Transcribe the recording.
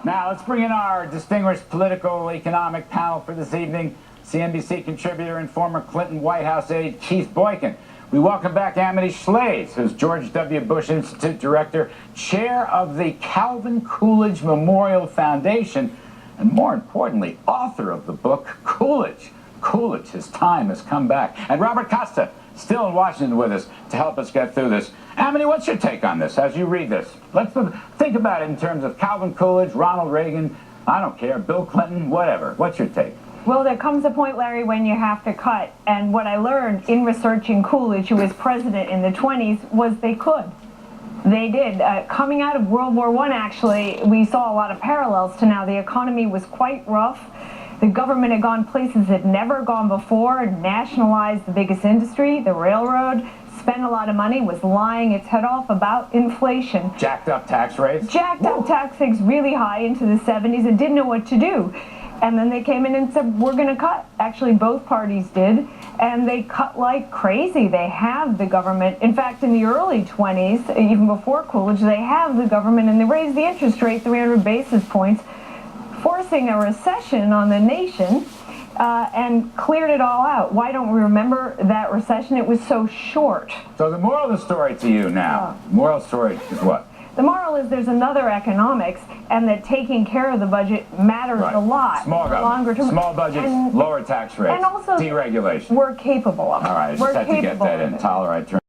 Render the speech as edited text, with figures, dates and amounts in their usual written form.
Now, let's bring in our distinguished political economic panel for this evening. CNBC contributor and former Clinton White House aide Keith Boykin. We welcome back Amity Shlaes, who's George W. Bush Institute Director, chair of the Calvin Coolidge Memorial Foundation, and more importantly, author of the book Coolidge. Coolidge, his time has come back. And Robert Costa, still in Washington with us to help us get through this. Amity, what's your take on this as you read this? Let's think about it in terms of Calvin Coolidge, Ronald Reagan, I don't care, Bill Clinton, whatever. What's your take? Well, there comes a point, Larry, when you have to cut. And what I learned in researching Coolidge, who was president in the 20s, was they could. They did. Coming out of World War I, actually, we saw a lot of parallels to now. The economy was quite rough. The government had gone places it had never gone before, nationalized the biggest industry, the railroad, spent a lot of money, was lying its head off about inflation. Jacked up tax rates? Jacked up tax rates really high into the 70s and didn't know what to do. And then they came in and said, we're going to cut. Actually, both parties did. And they cut like crazy. They have the government. In fact, in the early 20s, even before Coolidge, they have the government, and they raised the interest rate 300 basis points, forcing a recession on the nation, and cleared it all out. Why don't we remember that recession? It was so short. So the moral of the story to you now, moral story is what? The moral is there's another economics, and that taking care of the budget matters a lot. Small government, longer term. small budgets, lower tax rates, and also deregulation. We're capable of it. All right, I just had to get that in. All right.